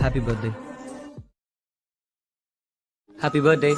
Happy birthday. Happy birthday.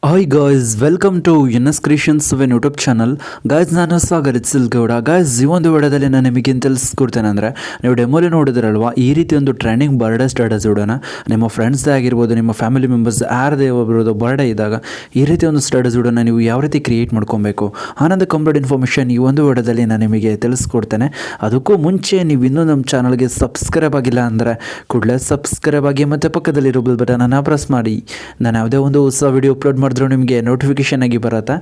Hi guys, welcome to NS creations seven YouTube channel. Guys, ನಾನು Sagar ಸಿಲ್ಗೌಡ. Guys, ಈ ಒಂದು ವಿಡಿಯೋದಲ್ಲಿ ನಾನು ನಿಮಗೆ ತಿಳಿಸ್ಕೊಡ್ತೇನೆ ಅಂದರೆ, ನೀವು ಡೆಮೋಲಿ ನೋಡಿದ್ರಲ್ವಾ, ಈ ರೀತಿ ಒಂದು ಟ್ರೆಂಡಿಂಗ್ ಬರ್ಡೇ ಸ್ಟೇಟಸ್ ವಿಡಿಯೋನ ನಿಮ್ಮ ಫ್ರೆಂಡ್ಸ್ದೇ ಆಗಿರ್ಬೋದು, ನಿಮ್ಮ ಫ್ಯಾಮಿಲಿ ಮೆಂಬರ್ಸ್ ಯಾರದೇ ಒಬ್ಬರದು ಬರ್ಡೇ ಇದ್ದಾಗ ಈ ರೀತಿ ಒಂದು ಸ್ಟೇಟಸ್ ವಿಡಿಯೋನ ನೀವು ಯಾವ ರೀತಿ ಕ್ರಿಯೇಟ್ ಮಾಡ್ಕೊಬೇಕು ಅನ್ನೋದು ಕಂಪ್ಲೀಟ್ ಇನ್ಫಾರ್ಮೇಷನ್ ಈ ಒಂದು ವಿಡಿಯೋದಲ್ಲಿ ನಾನು ನಿಮಗೆ ತಿಳಿಸ್ಕೊಡ್ತೇನೆ. ಅದಕ್ಕೂ ಮುಂಚೆ ನೀವು ಇನ್ನೂ ನಮ್ಮ ಚಾನಲ್ಗೆ ಸಬ್ಸ್ಕ್ರೈಬ್ ಆಗಿಲ್ಲ ಅಂದರೆ ಕೂಡಲೇ ಸಬ್ಸ್ಕ್ರೈಬ್ ಆಗಿ ಮತ್ತು ಪಕ್ಕದಲ್ಲಿರೋ ಬೆಲ್ ಬಟನನ್ನು ಪ್ರೆಸ್ ಮಾಡಿ. ನಾನು ಯಾವುದೇ ಒಂದು ಹೊಸ ವಿಡಿಯೋ ಅಪ್ಲೋಡ್ ಮಾಡಿದ್ರೂ ನಿಮಗೆ ನೋಟಿಫಿಕೇಶನ್ ಆಗಿ ಬರುತ್ತೆ.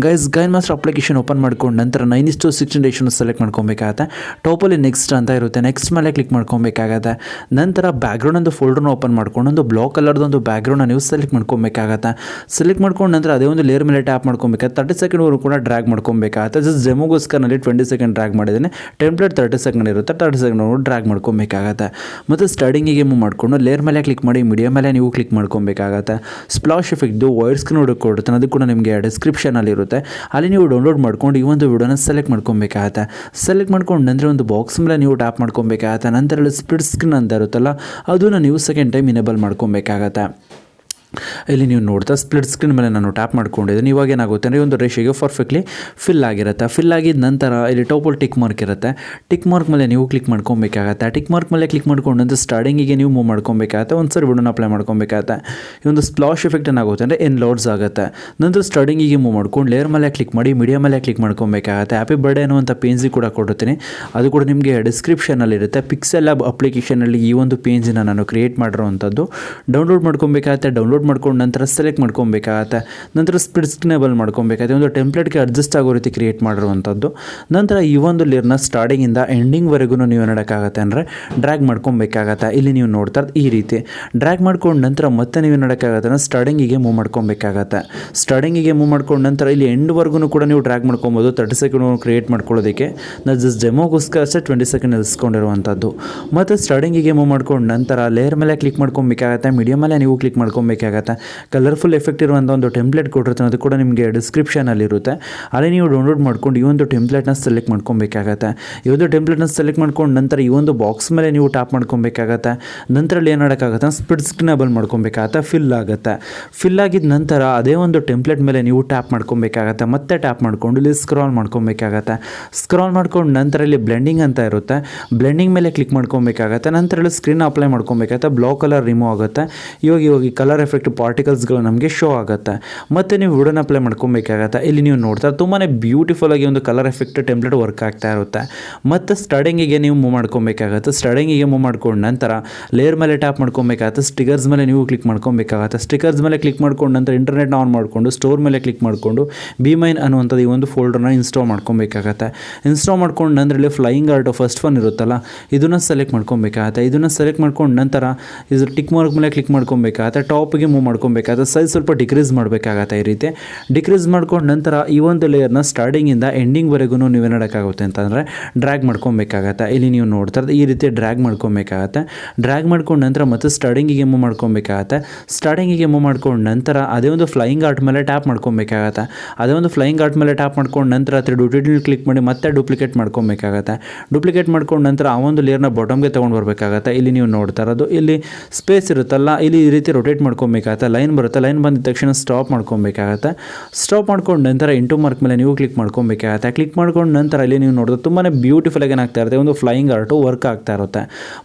ಗೈಸ್ ಮಾಸ್ಟರ್ ಅಪ್ಲಿಕೇಶನ್ ಓಪನ್ ಮಾಡ್ಕೊಂಡು ನಂತರ 9:16 ರೇಷನ್ ಸೆಲೆಕ್ಟ್ ಮಾಡ್ಕೊಬೇಕಾಗತ್ತೆ. ಟಾಪಲ್ಲಿ ನೆಕ್ಸ್ಟ್ ಅಂತ ಇರುತ್ತೆ, ನೆಕ್ಸ್ಟ್ ಮೇಲೆ ಕ್ಲಿಕ್ ಮಾಡ್ಕೊಬೇಕಾಗತ್ತೆ. ನಂತರ ಬ್ಯಾಕ್ಗ್ರೌಂಡ್ ಒಂದು ಫೋಲ್ಡರ್ನ ಓಪನ್ ಮಾಡ್ಕೊಂಡು ಒಂದು ಬ್ಲಾಕ್ ಕಲರ್ದು ಒಂದು ಬ್ಯಾಕ್ಗ್ರೌಂಡ್ನ ನೀವು ಸೆಲೆಕ್ಟ್ ಮಾಡ್ಕೊಬೇಕಾಗತ್ತೆ. ಸೆಲೆಕ್ಟ್ ಮಾಡ್ಕೊಂಡು ನಂತರ ಅದೇ ಒಂದು ಲೇಯರ್ ಮೇಲೆ ಟ್ಯಾಪ್ ಮಾಡ್ಕೊಬೇಕಾಗುತ್ತೆ. 30 ಸೆಕೆಂಡ್ವರೆಗೂ ಕೂಡ ಡ್ರ್ಯಾಗ್ ಮಾಡ್ಕೊಬೇಕಾಗತ್ತೆ. ಜಸ್ಟ್ ಡೆಮೋಗೋಸ್ಕರನಲ್ಲಿ 20 ಸೆಕೆಂಡ್ ಡ್ರ್ಯಾಗ್ ಮಾಡಿದ್ದೀನಿ. ಟೆಂಪ್ಲೇಟ್ 30 ಸೆಕೆಂಡ್ ಇರುತ್ತೆ, 30 ಸೆಕೆಂಡ್ವರೆಗೂ ಡ್ರ್ಯಾಗ್ ಮಾಡ್ಕೊಬೇಕಾಗತ್ತೆ. ಮತ್ತು ಸ್ಟಾರ್ಟಿಂಗಿಗೆ ಮೂವ್ ಮಾಡಿಕೊಂಡು ಲೇಯರ್ ಮೇಲೆ ಕ್ಲಿಕ್ ಮಾಡಿ ಮೀಡಿಯಾ ಮೇಲೆ ನೀವು ಕ್ಲಿಕ್ ಮಾಡ್ಕೊಬೇಕಾಗತ್ತೆ. ಸ್ಪ್ಲಾಶ್ ಎಫೆಕ್ಟ್ದು ವಾಯ್ಸ್ ಸ್ಕ್ರೀನ್ ಕೊಡುತ್ತೆ, ಅದು ಕೂಡ ನಿಮಗೆ ಡಿಸ್ಕ್ರಿಪ್ಷನಲ್ಲಿ ಇರುತ್ತೆ. ಅಲ್ಲಿ ನೀವು ಡೌನ್ಲೋಡ್ ಮಾಡ್ಕೊಂಡು ಈ ಒಂದು ವಿಡಿಯೋನ ಸೆಲೆಕ್ಟ್ ಮಾಡ್ಕೊಬೇಕಾಗತ್ತೆ. ಸೆಲೆಕ್ಟ್ ಮಾಡ್ಕೊಂಡು ನಂತರ ಒಂದು ಬಾಕ್ಸ್ ಮೇಲೆ ನೀವು ಟ್ಯಾಪ್ ಮಾಡ್ಕೊಬೇಕಾಗತ್ತೆ. ನಂತರ ಸ್ಪ್ಲಿಟ್ ಸ್ಕ್ರೀನ್ ಅಂತ ಇರುತ್ತಲ್ಲ, ಅದನ್ನು ನೀವು ಸೆಕೆಂಡ್ ಟೈಮ್ ಇನೇಬಲ್ ಮಾಡ್ಕೊಬೇಕಾಗತ್ತೆ. ಇಲ್ಲಿ ನೀವು ನೋಡ್ತಾ ಸ್ಪ್ಲಿಟ್ ಸ್ಕ್ರೀನ್ ಮೇಲೆ ನಾನು ಟ್ಯಾಪ್ ಮಾಡ್ಕೊಂಡಿದ್ದೀನಿ. ಇವಾಗ ಏನಾಗುತ್ತೆ ಅಂದರೆ ಒಂದು ರೇಷಿಗೆ ಪರ್ಫೆಕ್ಟ್ಲಿ ಫಿಲ್ ಆಗಿರುತ್ತೆ. ಫಿಲ್ ಆಗಿದ ನಂತರ ಇಲ್ಲಿ ಟಾಪಲ್ಲಿ ಟಿಕ್ ಮಾರ್ಕ್ ಇರುತ್ತೆ. ಟಿಕ್ ಮಾರ್ಕ್ ಮೇಲೆ ನೀವು ಕ್ಲಿಕ್ ಮಾಡ್ಕೊಬೇಕಾಗತ್ತೆ. ಟಿಕ್ ಮಾರ್ಕ್ ಮೇಲೆ ಕ್ಲಿಕ್ ಮಾಡ್ಕೊಂಡು ನಂತರ ಸ್ಟಾರ್ಟಿಂಗಿಗೆ ನೀವು ಮೂವ್ ಮಾಡ್ಕೊಬೇಕಾಗತ್ತೆ. ಒಂದು ಸರಿ ವಿಡಿಯೋನ ಅಪ್ಲೈ ಮಾಡ್ಕೊಬೇಕಾಗತ್ತೆ. ಈ ಒಂದು ಸ್ಪ್ಲಾಶ್ ಎಫೆಕ್ಟ್ ಏನಾಗುತ್ತೆ ಅಂದರೆ ಲೋಡ್ಸ್ ಆಗುತ್ತೆ. ನಂತರ ಸ್ಟಾರ್ಟಿಂಗಿಗೆ ಮೂವ್ ಮಾಡ್ಕೊಂಡು ಲೇಯರ್ ಮೇಲೆ ಕ್ಲಿಕ್ ಮಾಡಿ ಮೀಡಿಯಾ ಮೇಲೆ ಕ್ಲಿಕ್ ಮಾಡ್ಕೊಬೇಕಾಗತ್ತೆ. ಹ್ಯಾಪಿ ಬರ್ಡೇ ಅನ್ನುವಂಥ ಪೇಜ್ ಕೂಡ ಕೊಡ್ತೀನಿ, ಅದು ಕೂಡ ನಿಮಗೆ ಡಿಸ್ಕ್ರಿಪ್ಷನಲ್ಲಿರುತ್ತೆ. ಪಿಕ್ಸೆಲ್ ಲ್ಯಾಬ್ ಅಪ್ಲಿಕೇಶನಲ್ಲಿ ಈ ಒಂದು ಪೇಜನ್ನ ನಾನು ಕ್ರಿಯೇಟ್ ಮಾಡಿರೋವಂಥದ್ದು. ಡೌನ್ಲೋಡ್ ಮಾಡ್ಕೊಬೇಕಾಗತ್ತೆ. ಡೌನ್ಲೋಡ್ ಮಾಡ್ಕೊಂಡು ನಂತರ ಸೆಲೆಕ್ಟ್ ಮಾಡ್ಕೊಬೇಕಾಗತ್ತೆ. ನಂತರ ಸ್ಪ್ಲಿಟ್ ಸ್ಕ್ರೀನೇಬಲ್ ಮಾಡ್ಕೊಬೇಕಾಗತ್ತೆ. ಒಂದು ಟೆಂಪ್ಲೇಟ್ಗೆ ಅಡ್ಜಸ್ಟ್ ಆಗೋ ರೀತಿ ಕ್ರಿಯೇಟ್ ಮಾಡಿರುವಂಥದ್ದು. ನಂತರ ಈ ಒಂದು ಲೇಯರ್ನ ಸ್ಟಾರ್ಟಿಂಗಿಂದ ಎಂಡಿಂಗ್ವರೆಗೂ ನೀವು ಮಾಡೋಕ್ಕಾಗತ್ತೆ ಅಂದರೆ ಡ್ರ್ಯಾಗ್ ಮಾಡ್ಕೊಬೇಕಾಗತ್ತೆ. ಇಲ್ಲಿ ನೀವು ನೋಡ್ತಾ ಈ ರೀತಿ ಡ್ರ್ಯಾಗ್ ಮಾಡ್ಕೊಂಡು ನಂತರ ಮತ್ತೆ ನೀವು ಮಾಡೋಕ್ಕಾಗತ್ತೆ ಅಂದರೆ ಸ್ಟಾರ್ಟಿಂಗಿಗೆ ಮೂವ್ ಮಾಡ್ಕೊಬೇಕಾಗತ್ತೆ. ಸ್ಟಾರ್ಟಿಂಗಿಗೆ ಮೂವ್ ಮಾಡ್ಕೊಂಡು ನಂತರ ಇಲ್ಲಿ ಎಂಡ್ವರೆಗೂ ಕೂಡ ನೀವು ಡ್ರ್ಯಾಗ್ ಮಾಡ್ಕೊಬೋದು. 30 ಸೆಕೆಂಡ್ ಕ್ರಿಯೇಟ್ ಮಾಡ್ಕೊಳ್ಳೋದಕ್ಕೆ ನಾನು ಜಸ್ಟ್ ಡೆಮೋಗೋಸ್ಕರ ಅಷ್ಟೇ 20 ಸೆಕೆಂಡ್ ನಿಲ್ಲಿಸ್ಕೊಂಡಿರುವಂಥದ್ದು. ಮತ್ತು ಸ್ಟಾರ್ಟಿಂಗಿಗೆ ಮೂವ್ ಮಾಡ್ಕೊಂಡು ನಂತರ ಲೇಯರ್ ಮೇಲೆ ಕ್ಲಿಕ್ ಮಾಡ್ಕೊಬೇಕಾಗತ್ತೆ. ಮೀಡಿಯಾ ಮೇಲೆ ನೀವು ಕ್ಲಿಕ್ ಮಾಡ್ಕೊಬೇಕಾಗತ್ತೆ. ಕಲರ್ಫುಲ್ ಎಫೆಕ್ಟ್ ಇರುವಂಥ ಒಂದು ಟೆಂಪ್ಲೇಟ್ ಕೊಟ್ಟಿರ್ತಾನೆ, ಅದು ಕೂಡ ನಿಮಗೆ ಡಿಸ್ಕ್ರಿಪ್ಷನಲ್ಲಿರುತ್ತೆ. ಅಲ್ಲಿ ನೀವು ಡೌನ್ಲೋಡ್ ಮಾಡ್ಕೊಂಡು ಈ ಒಂದು ಟೆಂಪ್ಲೇಟ್ನ ಸೆಲೆಕ್ಟ್ ಮಾಡ್ಕೊಬೇಕಾಗತ್ತೆ. ಈ ಒಂದು ಟೆಂಪ್ಲೇಟ್ನ ಸೆಲೆಕ್ಟ್ ಮಾಡ್ಕೊಂಡು ನಂತರ ಈ ಒಂದು ಬಾಕ್ಸ್ ಮೇಲೆ ನೀವು ಟ್ಯಾಪ್ ಮಾಡ್ಕೊಬೇಕಾಗತ್ತೆ. ನಂತರ ಅಲ್ಲಿ ಏನು ಮಾಡೋಕ್ಕಾಗತ್ತೆ, ಸ್ಪ್ಲಿಟ್ ಸ್ಕ್ರೀನೇಬಲ್ ಮಾಡ್ಕೊಬೇಕಾಗತ್ತೆ. ಫಿಲ್ ಆಗುತ್ತೆ. ಫಿಲ್ ಆಗಿದ ನಂತರ ಅದೇ ಒಂದು ಟೆಂಪ್ಲೇಟ್ ಮೇಲೆ ನೀವು ಟ್ಯಾಪ್ ಮಾಡ್ಕೊಬೇಕಾಗತ್ತೆ. ಮತ್ತೆ ಟ್ಯಾಪ್ ಮಾಡ್ಕೊಂಡು ಇಲ್ಲಿ ಸ್ಕ್ರಾಲ್ ಮಾಡ್ಕೊಬೇಕಾಗತ್ತೆ. ಸ್ಕ್ರಾಲ್ ಮಾಡ್ಕೊಂಡು ನಂತರ ಇಲ್ಲಿ ಬ್ಲೆಂಡಿಂಗ್ ಅಂತ ಇರುತ್ತೆ, ಬ್ಲೆಂಡಿಂಗ್ ಮೇಲೆ ಕ್ಲಿಕ್ ಮಾಡ್ಕೊಬೇಕಾಗತ್ತೆ. ನಂತರ ಇಲ್ಲಿ ಸ್ಕ್ರೀನ್ ಅಪ್ಲೈ ಮಾಡ್ಕೊಬೇಕಾಗತ್ತೆ. ಬ್ಲಾಕ್ ಕಲರ್ ರಿಮೂವ್ ಆಗುತ್ತೆ. ಇವಾಗ ಕಲರ್ ಎಫೆಕ್ಟ್ ಪಾರ್ಟಿಕಲ್ಸ್ಗಳು ನಮಗೆ ಶೋ ಆಗುತ್ತೆ. ಮತ್ತು ನೀವು ವಿಡಿಯೋನ ಅಪ್ಲೈ ಮಾಡ್ಕೊಬೇಕಾಗತ್ತೆ. ಇಲ್ಲಿ ನೀವು ನೋಡ್ತಾ ತುಂಬಾ ಬ್ಯೂಟಿಫುಲ್ ಆಗಿ ಒಂದು ಕಲರ್ ಎಫೆಕ್ಟ್ ಟೆಂಪ್ಲೇಟ್ ವರ್ಕ್ ಆಗ್ತಾ ಇರುತ್ತೆ. ಮತ್ತು ಸ್ಟಾರ್ಟಿಂಗಿಗೆ ನೀವು ಮೂವ್ ಮಾಡ್ಕೊಬೇಕಾಗತ್ತೆ. ಸ್ಟಾರ್ಟಿಂಗಿಗೆ ಮೂವ್ ಮಾಡ್ಕೊಂಡು ನಂತರ ಲೇಯರ್ ಮೇಲೆ ಟ್ಯಾಪ್ ಮಾಡ್ಕೊಬೇಕಾಗತ್ತೆ. ಸ್ಟಿಕರ್ಸ್ ಮೇಲೆ ನೀವು ಕ್ಲಿಕ್ ಮಾಡ್ಕೊಬೇಕಾಗತ್ತೆ. ಸ್ಟಿಕರ್ಸ್ ಮೇಲೆ ಕ್ಲಿಕ್ ಮಾಡ್ಕೊಂಡು ನಂತರ ಇಂಟರ್ನೆಟ್ನ ಆನ್ ಮಾಡಿಕೊಂಡು ಸ್ಟೋರ್ ಮೇಲೆ ಕ್ಲಿಕ್ ಮಾಡಿಕೊಂಡು ಬಿಮೈನ್ ಅನ್ನುವಂಥದ್ದು ಈ ಒಂದು ಫೋಲ್ಡರ್ನ ಇನ್ಸ್ಟಾಲ್ ಮಾಡ್ಕೊಬೇಕಾಗತ್ತೆ. ಇನ್ಸ್ಟಾಲ್ ಮಾಡ್ಕೊಂಡು ನಂತರ ಇಲ್ಲಿ ಫ್ಲೈಯಿಂಗ್ ಆರ್ಟ್ ಫಸ್ಟ್ ಒನ್ ಇರುತ್ತಲ್ಲ, ಇದನ್ನು ಸೆಲೆಕ್ಟ್ ಮಾಡ್ಕೊಬೇಕಾಗತ್ತೆ. ಇದನ್ನು ಸೆಲೆಕ್ಟ್ ಮಾಡ್ಕೊಂಡು ನಂತರ ಇದು ಟಿಕ್ ಮಾರ್ಕ್ ಮೇಲೆ ಕ್ಲಿಕ್ ಮಾಡ್ಕೊಬೇಕಾಗತ್ತೆ. ಟಾಪಿಗೆ ಮೂವ್ ಮಾಡ್ಕೊಬೇಕಾಗತ್ತೆ. ಸೈಜ್ ಸ್ವಲ್ಪ ಡಿಕ್ರೀಸ್ ಮಾಡಬೇಕಾಗತ್ತೆ. ಈ ರೀತಿ ಡಿಕ್ರೀಸ್ ಮಾಡ್ಕೊಂಡು ನಂತರ ಈ ಒಂದು ಲೇಯರ್ನ ಸ್ಟಾರ್ಟಿಂಗಿಂದ ಎಂಡಿಂಗ್ವರೆಗೂ ನೀವು ಏನಾಡೋಕ್ಕಾಗುತ್ತೆ ಅಂತಂದರೆ ಡ್ರ್ಯಾಗ್ ಮಾಡ್ಕೊಬೇಕಾಗತ್ತೆ. ಇಲ್ಲಿ ನೀವು ನೋಡ್ತಾ ಈ ರೀತಿ ಡ್ರ್ಯಾಗ್ ಮಾಡ್ಕೊಬೇಕಾಗತ್ತೆ. ಡ್ರ್ಯಾಗ್ ಮಾಡ್ಕೊಂಡು ನಂತರ ಮತ್ತೆ ಸ್ಟಾರ್ಟಿಂಗಿಗೆ ಮೂವ್ ಮಾಡ್ಕೊಬೇಕಾಗತ್ತೆ. ಸ್ಟಾರ್ಟಿಂಗಿಗೆ ಮೂವ್ ಮಾಡ್ಕೊಂಡು ನಂತರ ಅದೇ ಒಂದು ಫ್ಲೈಯಿಂಗ್ ಆರ್ಟ್ ಮೇಲೆ ಟ್ಯಾಪ್ ಮಾಡ್ಕೊಬೇಕಾಗತ್ತೆ. ಅದೇ ಒಂದು ಫ್ಲೈಯಿಂಗ್ ಆರ್ಟ್ ಮೇಲೆ ಟ್ಯಾಪ್ ಮಾಡ್ಕೊಂಡು ನಂತರ ಡ್ಯೂಟಿಲ್ ಕ್ಲಿಕ್ ಮಾಡಿ ಮತ್ತೆ ಡೂಪ್ಲಿಕೇಟ್ ಮಾಡ್ಕೊಬೇಕಾಗತ್ತೆ. ಡೂಪ್ಲಿಕೇಟ್ ಮಾಡ್ಕೊಂಡು ನಂತರ ಆ ಒಂದು ಲೇಯರ್ನ ಬಾಟಮ್ಗೆ ತೊಗೊಂಡು ಬರಬೇಕಾಗತ್ತೆ. ಇಲ್ಲಿ ನೀವು ನೋಡ್ತಾ ಇರೋದು ಇಲ್ಲಿ ಸ್ಪೇಸ್ ಇರುತ್ತಲ್ಲ, ಇಲ್ಲಿ ಈ ರೀತಿ ರೊಟೇಟ್ ಮಾಡ್ಕೊಬೇಕಾಗತ್ತೆ. ಲೈನ್ ಬರುತ್ತೆ, ಲೈನ್ ಬಂದಿದ ತಕ್ಷಣ ಸ್ಟಾಪ್ ಮಾಡ್ಕೊಬೇಕಾಗತ್ತೆ. ಸ್ಟಾಪ್ ಮಾಡ್ಕೊಂಡು ನಂತರ ಇಂಟು ಮಾರ್ಕ್ ಮೇಲೆ ನೀವು ಕ್ಲಿಕ್ ಮಾಡ್ಕೊಬೇಕಾಗತ್ತೆ. ಕ್ಲಿಕ್ ಮಾಡ್ಕೊಂಡು ನಂತರ ಇಲ್ಲಿ ನೀವು ನೋಡಿದ್ರೆ ತುಂಬಾ ಬ್ಯೂಟಿಫುಲ್ ಆಗಿ ಏನಾಗ್ತಾ ಇರುತ್ತೆ, ಒಂದು ಫ್ಲೈಯಿಂಗ್ ಆರ್ಟು ವರ್ಕ್ ಆಗ್ತಾ ಇರುತ್ತೆ.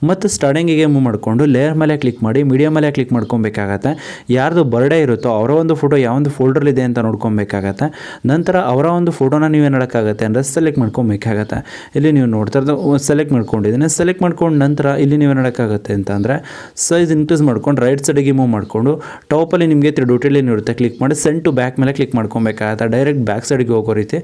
ಮತ್ತು ಸ್ಟಾರ್ಟಿಂಗಿಗೆ ಮೂವ್ ಮಾಡಿಕೊಂಡು ಲೇಯರ್ ಮೇಲೆ ಕ್ಲಿಕ್ ಮಾಡಿ ಮೀಡಿಯಾ ಮೇಲೆ ಕ್ಲಿಕ್ ಮಾಡ್ಕೊಬೇಕಾಗತ್ತೆ. ಯಾರ್ದು ಬರ್ಡೇ ಇರುತ್ತೋ ಅವರ ಒಂದು ಫೋಟೋ ಯಾವ ಒಂದು ಫೋಲ್ಡರ್ಲಿದೆ ಅಂತ ನೋಡ್ಕೊಬೇಕಾಗತ್ತೆ. ನಂತರ ಅವರ ಒಂದು ಫೋಟೋನ ನೀವು ಏನು ಮಾಡೋಕ್ಕಾಗತ್ತೆ ಅಂದರೆ ಸೆಲೆಕ್ಟ್ ಮಾಡ್ಕೊಬೇಕಾಗತ್ತೆ. ಇಲ್ಲಿ ನೀವು ನೋಡ್ತಾ ಇರೋದು ಸೆಲೆಕ್ಟ್ ಮಾಡ್ಕೊಂಡಿದ್ದೀನಿ. ಸೆಲೆಕ್ಟ್ ಮಾಡ್ಕೊಂಡು ನಂತರ ಇಲ್ಲಿ ನೀವು ಏನು ಮಾಡೋಕ್ಕಾಗತ್ತೆ ಅಂತಂದರೆ ಸೈಜ್ ಇನ್ಕ್ರೀಸ್ ಮಾಡ್ಕೊಂಡು ರೈಟ್ ಸೈಡಿಗೆ ಮೂವ್ ಮಾಡಿಕೊಂಡು ಟಾಪಲ್ಲಿ ನಿಮಗೆ ಡೊಟೆಡ್ ಲೈನ್ ಇರುತ್ತೆ, ಕ್ಲಿಕ್ ಮಾಡಿ ಸೆಂಡ್ ಟು ಬ್ಯಾಕ್ ಮೇಲೆ ಕ್ಲಿಕ್ ಮಾಡ್ಕೊಬೇಕಾಗತ್ತೆ, ಡೈರೆಕ್ಟ್ ಬ್ಯಾಕ್ ಸೈಡ್ಗೆ ಹೋಗೋ ರೀತಿ.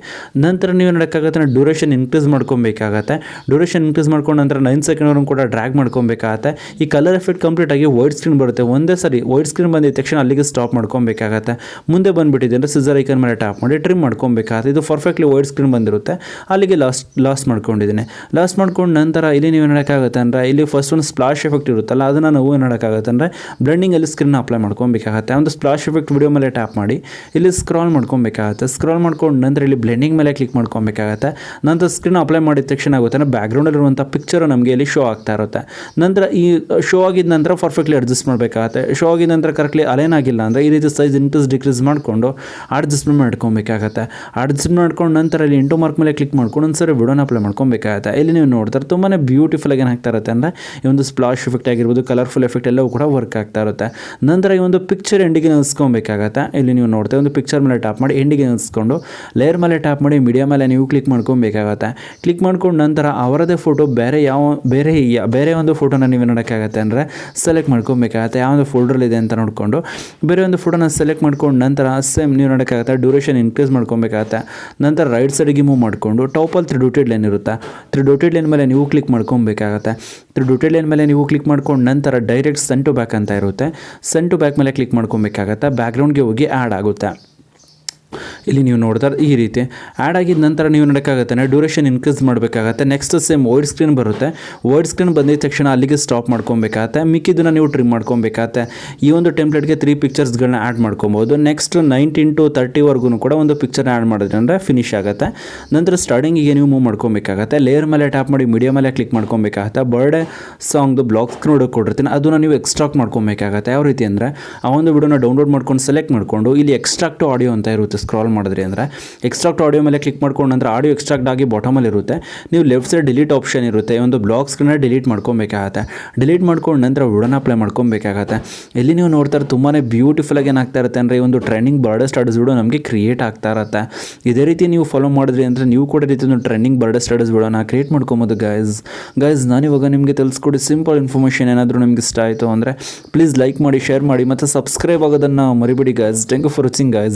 ನಂತರ ನೀವು ನೋಡೋಕ್ಕಾಗತ್ತೆ ಡ್ಯೂರೇಷನ್ ಇನ್ಕ್ರೀಸ್ ಮಾಡ್ಕೊಬೇಕಾಗತ್ತೆ. ಡ್ಯೂರೇಷನ್ ಇನ್ಕ್ರೀಸ್ ಮಾಡ್ಕೊಂಡು ನಂತರ 9 ಸೆಕೆಂಡ್ವರೆಗೂ ಕೂಡ ಡ್ರ್ಯಾಗ್ ಮಾಡ್ಕೊಬೇಕಾಗತ್ತೆ. ಈ ಕಲರ್ ಎಫೆಕ್ಟ್ ಕಂಪ್ಲೀಟ್ ಆಗಿ ವೈಟ್ ಸ್ಕ್ರೀನ್ ಬರುತ್ತೆ. ಒಂದೇ ಸರಿ ವೈಟ್ ಸ್ಕ್ರೀನ್ ಬಂದಿದ ತಕ್ಷಣ ಅಲ್ಲಿಗೆ ಸ್ಟಾಪ್ ಮಾಡ್ಕೊಬೇಕಾಗತ್ತೆ. ಮುಂದೆ ಬಂದುಬಿಟ್ಟಿದೆ ಅಂದರೆ ಸಿಸರ್ ಐಕನ್ ಮೇಲೆ ಟ್ಯಾಪ್ ಮಾಡಿ ಟ್ರಿಮ್ ಮಾಡ್ಕೊಬೇಕಾಗತ್ತೆ. ಇದು ಪರ್ಫೆಕ್ಟ್ಲಿ ವೈಟ್ ಸ್ಕ್ರೀನ್ ಬಂದಿರುತ್ತೆ, ಅಲ್ಲಿಗೆ ಲಾಸ್ಟ್ ಮಾಡ್ಕೊಂಡಿದ್ದೀನಿ. ಲಾಸ್ಟ್ ಮಾಡ್ಕೊಂಡು ನಂತರ ಇಲ್ಲಿ ನೀವು ನೋಡೋಕ್ಕಾಗತ್ತೆ ಅಂದರೆ ಇಲ್ಲಿ ಫಸ್ಟ್ ಒಂದು ಸ್ಪ್ಲಾಶ್ ಎಫೆಕ್ಟ್ ಇರುತ್ತಲ್ಲ, ಅದನ್ನು ನಾವು ನೋಡೋಕ್ಕಾಗತ್ತೆ ಅಂದರೆ ಬ್ಲೆಂಡಿಂಗಲ್ಲಿ ಸ್ಕ್ರೀನ್ ಅಪ್ಲೈ ಮಾಡ್ಕೊಬೇಕಾಗತ್ತೆ. ಒಂದು ಸ್ಪ್ಲಾಶ್ ಎಫೆಕ್ಟ್ ವಿಡಿಯೋ ಮೇಲೆ ಟ್ಯಾಪ್ ಮಾಡಿ ಇಲ್ಲಿ ಸ್ಕ್ರಾಲ್ ಮಾಡ್ಕೊಬೇಕಾಗತ್ತೆ. ಸ್ಕ್ರಾಲ್ ಮಾಡ್ಕೊಂಡು ನಂತರ ಇಲ್ಲಿ ಬ್ಲೆಂಡಿಂಗ್ ಮೇಲೆ ಕ್ಲಿಕ್ ಮಾಡ್ಕೊಬೇಕಾಗತ್ತೆ. ನಂತರ ಸ್ಕ್ರೀನ್ ಅಪ್ಲೈ ಮಾಡಿದ ತಕ್ಷಣ ಆಗುತ್ತೆ ಅಂದರೆ ಬ್ಯಾಕ್ಗ್ರೌಂಡಲ್ಲಿರುವಂಥ ಪಿಕ್ಚರು ನಮಗೆ ಇಲ್ಲಿ ಶೋ ಆಗ್ತಾ ಇರುತ್ತೆ. ನಂತರ ಈ ಶೋ ಆಗಿದ ನಂತರ ಪರ್ಫೆಕ್ಟ್ಲಿ ಅಡ್ಜಸ್ಟ್ ಮಾಡಬೇಕಾಗತ್ತೆ. ಶೋ ಆಗಿದ ನಂತರ ಕರೆಕ್ಟ್ಲಿ ಅಲೈನ್ ಆಗಿಲ್ಲ ಅಂದರೆ ಈ ರೀತಿ ಸೈಜ್ ಇನ್ಕ್ರೀಸ್ ಡಿಕ್ರೀಸ್ ಮಾಡಿಕೊಂಡು ಅಡ್ಜಸ್ಟ್ಮೆಂಟ್ ಮಾಡ್ಕೊಬೇಕಾಗತ್ತೆ. ಅಡ್ಜಸ್ಟ್ ಮಾಡ್ಕೊಂಡು ನಂತರ ಇಲ್ಲಿ ಇಂಟು ಮಾರ್ಕ್ ಮೇಲೆ ಕ್ಲಿಕ್ ಮಾಡ್ಕೊಂಡು ಒಂದ್ಸರಿ ವಿಡಿಯೋನ ಅಪ್ಲೈ ಮಾಡ್ಕೊಬೇಕಾಗತ್ತೆ. ಇಲ್ಲಿ ನೀವು ನೋಡ್ತಾರೆ ತುಂಬಾ ಬ್ಯೂಟಿಫುಲ್ ಆಗಿ ಏನಾಗ್ತಾ ಇರುತ್ತೆ ಅಂದರೆ ಈ ಒಂದು ಸ್ಪ್ಲಾಶ್ ಎಫೆಕ್ಟ್ ಆಗಿರ್ಬೋದು, ಕಲರ್ಫುಲ್ ಎಫೆಕ್ಟ್ ಎಲ್ಲವೂ ಕೂಡ ವರ್ಕ್ ಆಗ್ತಾ ಇರುತ್ತೆ. ನಂತರ ಈ ಒಂದು ಪಿಕ್ಚರ್ ಎಂಡಿಗೆ ನಿಲ್ಲಿಸ್ಕೊಬೇಕಾಗತ್ತೆ. ಇಲ್ಲಿ ನೀವು ನೋಡ್ತೇವೆ ಒಂದು ಪಿಕ್ಚರ್ ಮೇಲೆ ಟ್ಯಾಪ್ ಮಾಡಿ ಎಂಡಿಗೆ ನಿಲ್ಲಿಸ್ಕೊಂಡು ಲೇಯರ್ ಮೇಲೆ ಟ್ಯಾಪ್ ಮಾಡಿ ಮೀಡಿಯಾ ಮೇಲೆ ನೀವು ಕ್ಲಿಕ್ ಮಾಡ್ಕೊಬೇಕಾಗತ್ತೆ. ಕ್ಲಿಕ್ ಮಾಡ್ಕೊಂಡು ನಂತರ ಅವರದೇ ಫೋಟೋ ಬೇರೆ ಒಂದು ಫೋಟೋನ ನೀವು ನೋಡೋಕ್ಕಾಗತ್ತೆ ಅಂದರೆ ಸೆಲೆಕ್ಟ್ ಮಾಡ್ಕೊಬೇಕಾಗತ್ತೆ. ಯಾವ ಒಂದು ಫೋಲ್ಡರ್ಲಿದೆ ಅಂತ ನೋಡಿಕೊಂಡು ಬೇರೆ ಒಂದು ಫೋಟೋನ ಸೆಲೆಕ್ಟ್ ಮಾಡ್ಕೊಂಡು ನಂತರ ಸೇಮ್ ನೀವು ನೋಡೋಕ್ಕಾಗತ್ತೆ ಡ್ಯೂರೇಷನ್ ಇನ್ಕ್ರೀಸ್ ಮಾಡ್ಕೊಬೇಕಾಗತ್ತೆ. ನಂತರ ರೈಟ್ ಸೈಡಿಗೆ ಮೂವ್ ಮಾಡಿಕೊಂಡು ಟಾಪಲ್ಲಿ 3 ಡೊಟೆಡ್ ಲೈನ್ ಇರುತ್ತೆ, 3 ಡೊಟೆಡ್ ಲೈನ್ ಮೇಲೆ ನೀವು ಕ್ಲಿಕ್ ಮಾಡ್ಕೊಬೇಕಾಗತ್ತೆ. 3 ಡೊಟೆಡ್ ಲೈನ್ ಮೇಲೆ ನೀವು ಕ್ಲಿಕ್ ಮಾಡ್ಕೊಂಡು ನಂತರ ಡೈರೆಕ್ಟ್ ಸೆಂಡ್ ಟು ಬ್ಯಾಕ್ ಅಂತ ಇರುತ್ತೆ, ಸೆಂಡ್ ಟು ಬ್ಯಾಕ್ ಮೇಲೆ ಕ್ಲಿಕ್ ಮಾಡ್ಕೊಬೇಕಾಗತ್ತೆ. ಬ್ಯಾಕ್ಗ್ರೌಂಡ್ಗೆ ಹೋಗಿ ಆ್ಯಡ್ ಆಗುತ್ತೆ. ಇಲ್ಲಿ ನೀವು ನೋಡ್ತಾರೆ ಈ ರೀತಿ ಆ್ಯಡ್ ಆಗಿದ ನಂತರ ನೀವು ನೋಡೋಕ್ಕಾಗತ್ತೆ ಡ್ಯೂರೇಷನ್ ಇನ್ಕ್ರೀಸ್ ಮಾಡಬೇಕಾಗತ್ತೆ. ನೆಕ್ಸ್ಟ್ ಸೇಮ್ ವೈಡ್ ಸ್ಕ್ರೀನ್ ಬರುತ್ತೆ. ವೈಡ್ ಸ್ಕ್ರೀನ್ ಬಂದಿದ ತಕ್ಷಣ ಅಲ್ಲಿಗೆ ಸ್ಟಾಪ್ ಮಾಡ್ಕೊಬೇಕಾಗತ್ತೆ. ಮಿಕ್ಕಿದ್ದನ್ನು ನೀವು ಟ್ರಿಮ್ ಮಾಡ್ಕೊಬೇಕಾಗತ್ತೆ. ಈ ಒಂದು ಟೆಂಪ್ಲೇಟ್ಗೆ 3 ಪಿಕ್ಚರ್ಸ್ಗಳನ್ನ ಆ್ಯಡ್ ಮಾಡ್ಕೊಬೋದು. ನೆಕ್ಸ್ಟ್ 19 to 30ವರೆಗೂ ಕೂಡ ಒಂದು ಪಿಕ್ಚರ್ನ ಆ್ಯಡ್ ಮಾಡಿದ್ರೆ ಅಂದರೆ ಫಿನಿಶ್ ಆಗುತ್ತೆ. ನಂತರ ಸ್ಟಾರ್ಟಿಂಗಿಗೆ ನೀವು ಮೂವ್ ಮಾಡ್ಕೊಬೇಕಾಗತ್ತೆ. ಲೇಯರ್ ಮೇಲೆ ಟ್ಯಾಪ್ ಮಾಡಿ ಮೀಡಿಯಾ ಮೇಲೆ ಕ್ಲಿಕ್ ಮಾಡ್ಕೊಬೇಕಾಗತ್ತೆ. ಬರ್ಡೇ ಸಾಂಗ್ದು ಬ್ಲಾಕ್ ಸ್ಕ್ರೀನ್ ಕೊಟ್ಟಿರ್ತೀನಿ, ಅದನ್ನು ನೀವು ಎಕ್ಸ್ಟ್ರಾಕ್ಟ್ ಮಾಡ್ಕೊಬೇಕಾಗತ್ತೆ. ಯಾವ ರೀತಿ ಅಂದರೆ ಆ ಒಂದು ವಿಡಿಯೋನ ಡೌನ್ಲೋಡ್ ಮಾಡ್ಕೊಂಡು ಸೆಲೆಕ್ಟ್ ಮಾಡಿಕೊಂಡು ಇಲ್ಲಿ ಎಕ್ಸ್ಟ್ರಾಕ್ಟ್ ಆಡಿಯೋ ಅಂತ ಇರುತ್ತೆ, ಸ್ಕ್ರಾಲ್ ಮಾಡಿದ್ರಿ ಅಂದರೆ ಎಕ್ಸ್ಟ್ರಾಕ್ಟ್ ಆಡಿಯೋ ಮೇಲೆ ಕ್ಲಿಕ್ ಮಾಡ್ಕೊಂಡು ನಂತರ ಆಡಿಯೋ ಎಕ್ಸ್ಟ್ರಾಕ್ಟ್ ಆಗಿ ಬಾಟಮಲ್ಲಿ ಇರುತ್ತೆ. ನೀವು ಲೆಫ್ಟ್ ಸೈಡ್ ಡಿಲೀಟ್ ಆಪ್ಷನ್ ಇರುತ್ತೆ, ಒಂದು ಬ್ಲಾಕ್ ಸ್ಕ್ರೀನ್ನ ಡಿಲೀಟ್ ಮಾಡ್ಕೊಬೇಕಾಗತ್ತೆ. ಡಿಲೀಟ್ ಮಾಡ್ಕೊಂಡು ನಂತರ ವಿಡಿಯೋನ ಅಪ್ಲೈ ಮಾಡ್ಕೊಬೇಕಾಗತ್ತೆ. ಇಲ್ಲಿ ನೀವು ನೋಡ್ತಾರೆ ತುಂಬಾ ಬ್ಯೂಟಿಫುಲ್ ಆಗಿ ಏನಾಗ್ತಾ ಇರುತ್ತೆ ಅಂದರೆ ಈ ಒಂದು ಟ್ರೆಂಡಿಂಗ್ ಬರ್ಡೇ ಸ್ಟಾಟಸ್ ವಿಡಿಯೋ ನಮಗೆ ಕ್ರಿಯೇಟ್ ಆಗ್ತಾ ಇರುತ್ತೆ. ಇದೇ ರೀತಿ ನೀವು ಫಾಲೋ ಮಾಡಿದ್ರಿ ಅಂದರೆ ನೀವು ಕೂಡ ರೀತಿ ಒಂದು ಟ್ರೆಂಡಿಂಗ್ ಬರ್ಡೇ ಸ್ಟಾಟಸ್ ವಿಡಿಯೋನ ಕ್ರಿಯೇಟ್ ಮಾಡ್ಕೊಬೋದು. ಗೈಸ್ ನಾನಿವಾಗ ನಿಮಗೆ ತಿಳಿಸ್ಕೊಡಿ ಸಿಂಪಲ್ ಇನ್ಫಾರ್ಮೇಷನ್. ಏನಾದರೂ ನಿಮ್ಗೆ ಇಷ್ಟ ಆಯಿತು ಅಂದರೆ ಪ್ಲೀಸ್ ಲೈಕ್ ಮಾಡಿ, ಶೇರ್ ಮಾಡಿ ಮತ್ತು ಸಬ್ಸ್ಕ್ರೈಬ್ ಆಗೋದನ್ನು ಮರಿಬೇಡಿ guys. Thank you for watching guys.